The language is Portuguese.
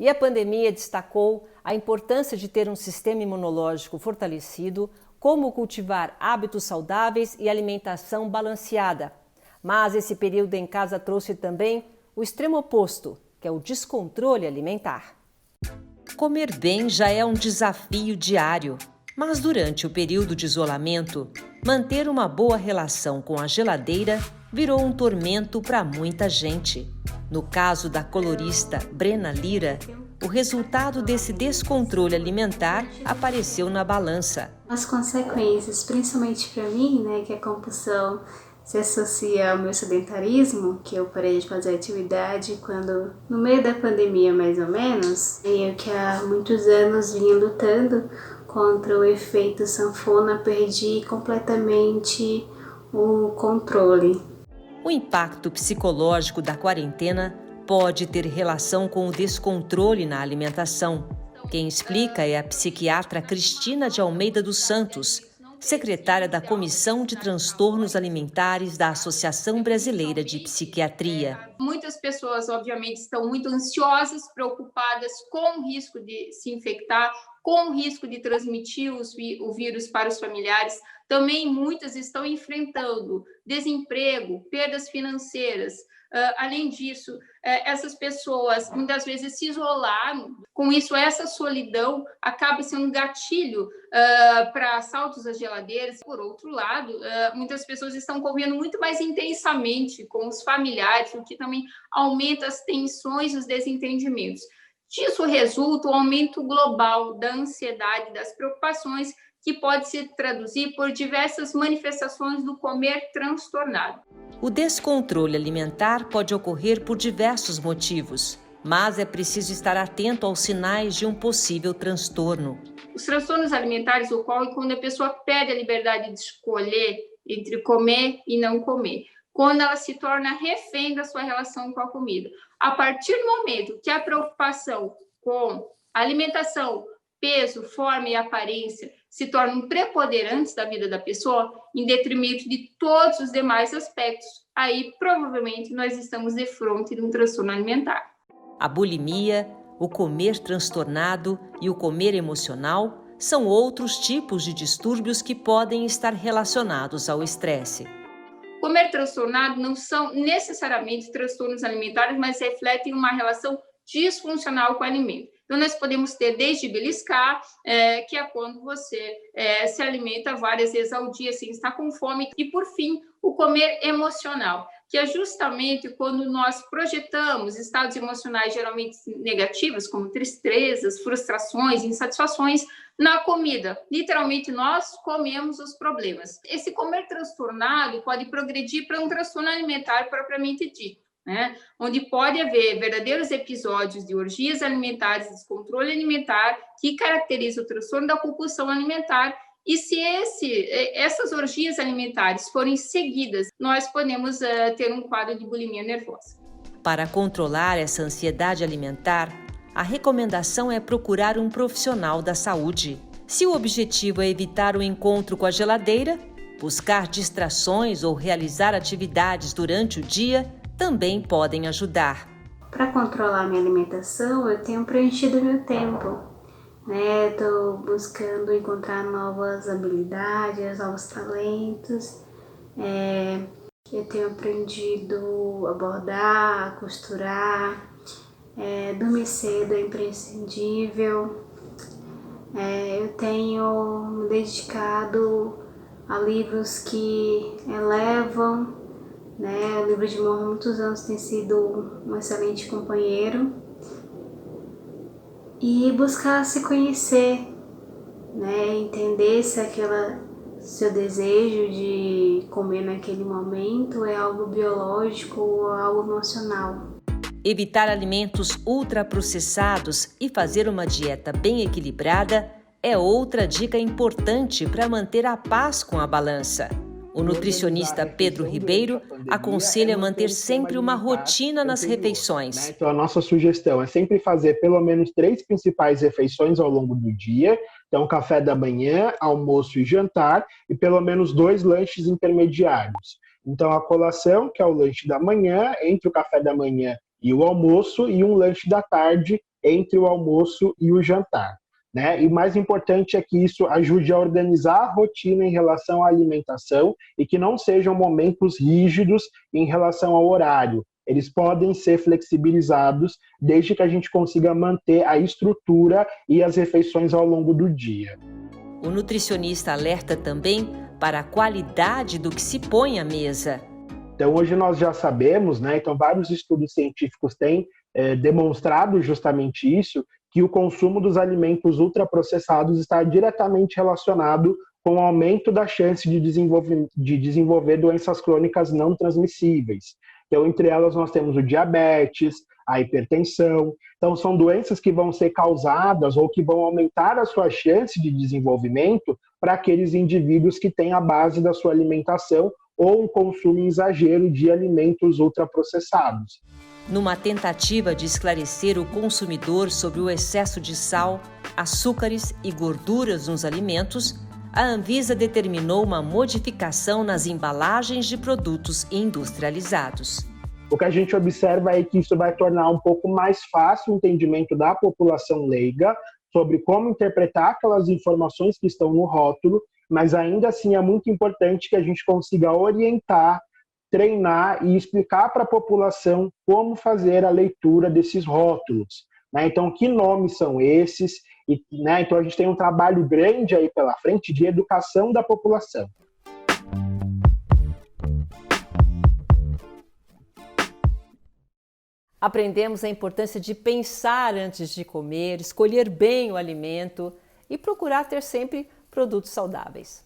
E a pandemia destacou a importância de ter um sistema imunológico fortalecido, como cultivar hábitos saudáveis e alimentação balanceada. Mas esse período em casa trouxe também o extremo oposto, que é o descontrole alimentar. Comer bem já é um desafio diário, mas durante o período de isolamento, manter uma boa relação com a geladeira virou um tormento para muita gente. No caso da colorista Brena Lira, o resultado desse descontrole alimentar apareceu na balança. As consequências, principalmente para mim, que a compulsão se associa ao meu sedentarismo, que eu parei de fazer atividade quando, no meio da pandemia mais ou menos, eu que há muitos anos vinha lutando contra o efeito sanfona, perdi completamente o controle. O impacto psicológico da quarentena pode ter relação com o descontrole na alimentação. Quem explica é a psiquiatra Cristina de Almeida dos Santos, secretária da Comissão de Transtornos Alimentares da Associação Brasileira de Psiquiatria. Muitas pessoas, obviamente, estão muito ansiosas, preocupadas com o risco de se infectar, com o risco de transmitir o vírus para os familiares. Também muitas estão enfrentando desemprego, perdas financeiras. Além disso, essas pessoas muitas vezes se isolaram. Com isso, essa solidão acaba sendo um gatilho para assaltos às geladeiras. Por outro lado, muitas pessoas estão convivendo muito mais intensamente com os familiares, o que também aumenta as tensões e os desentendimentos. Disso resulta o aumento global da ansiedade, das preocupações, que pode se traduzir por diversas manifestações do comer transtornado. O descontrole alimentar pode ocorrer por diversos motivos, mas é preciso estar atento aos sinais de um possível transtorno. Os transtornos alimentares ocorrem quando a pessoa perde a liberdade de escolher entre comer e não comer, quando ela se torna refém da sua relação com a comida. A partir do momento que a preocupação com alimentação, peso, forma e aparência se tornam preponderantes da vida da pessoa, em detrimento de todos os demais aspectos, aí provavelmente nós estamos de frente de um transtorno alimentar. A bulimia, o comer transtornado e o comer emocional são outros tipos de distúrbios que podem estar relacionados ao estresse. Comer transtornado não são necessariamente transtornos alimentares, mas refletem uma relação disfuncional com o alimento. Então, nós podemos ter desde beliscar, que é quando você se alimenta várias vezes ao dia sem estar com fome, e, por fim, o comer emocional, que é justamente quando nós projetamos estados emocionais geralmente negativos, como tristezas, frustrações, insatisfações, na comida. Literalmente, nós comemos os problemas. Esse comer transtornado pode progredir para um transtorno alimentar propriamente dito, onde pode haver verdadeiros episódios de orgias alimentares, descontrole alimentar, que caracteriza o transtorno da compulsão alimentar. E se essas orgias alimentares forem seguidas, nós podemos ter um quadro de bulimia nervosa. Para controlar essa ansiedade alimentar, a recomendação é procurar um profissional da saúde. Se o objetivo é evitar o encontro com a geladeira, buscar distrações ou realizar atividades durante o dia também podem ajudar. Para controlar minha alimentação, eu tenho preenchido meu tempo. Estou buscando encontrar novas habilidades, novos talentos. Eu tenho aprendido a bordar, a costurar. Dormir cedo é imprescindível. Eu tenho me dedicado a livros que elevam. O livro de Mormon há muitos anos tem sido um excelente companheiro. E buscar se conhecer, entender se seu desejo de comer naquele momento é algo biológico ou algo emocional. Evitar alimentos ultraprocessados e fazer uma dieta bem equilibrada é outra dica importante para manter a paz com a balança. O nutricionista Pedro Ribeiro aconselha manter sempre uma rotina nas refeições. Então, a nossa sugestão é sempre fazer pelo menos 3 principais refeições ao longo do dia. Então, café da manhã, almoço e jantar, e pelo menos 2 lanches intermediários. Então, a colação, que é o lanche da manhã, entre o café da manhã e o almoço, e um lanche da tarde, entre o almoço e o jantar, né? E o mais importante é que isso ajude a organizar a rotina em relação à alimentação e que não sejam momentos rígidos em relação ao horário. Eles podem ser flexibilizados desde que a gente consiga manter a estrutura e as refeições ao longo do dia. O nutricionista alerta também para a qualidade do que se põe à mesa. Então, hoje nós já sabemos, né? Então, vários estudos científicos têm demonstrado justamente isso, que o consumo dos alimentos ultraprocessados está diretamente relacionado com o aumento da chance de desenvolver doenças crônicas não transmissíveis. Então, entre elas, nós temos o diabetes, a hipertensão. Então, são doenças que vão ser causadas ou que vão aumentar a sua chance de desenvolvimento para aqueles indivíduos que têm a base da sua alimentação ou um consumo em exagero de alimentos ultraprocessados. Numa tentativa de esclarecer o consumidor sobre o excesso de sal, açúcares e gorduras nos alimentos, a Anvisa determinou uma modificação nas embalagens de produtos industrializados. O que a gente observa é que isso vai tornar um pouco mais fácil o entendimento da população leiga sobre como interpretar aquelas informações que estão no rótulo, mas ainda assim é muito importante que a gente consiga orientar, treinar e explicar para a população como fazer a leitura desses rótulos, né? Então, que nomes são esses? Né? Então, a gente tem um trabalho grande aí pela frente de educação da população. Aprendemos a importância de pensar antes de comer, escolher bem o alimento e procurar ter sempre produtos saudáveis.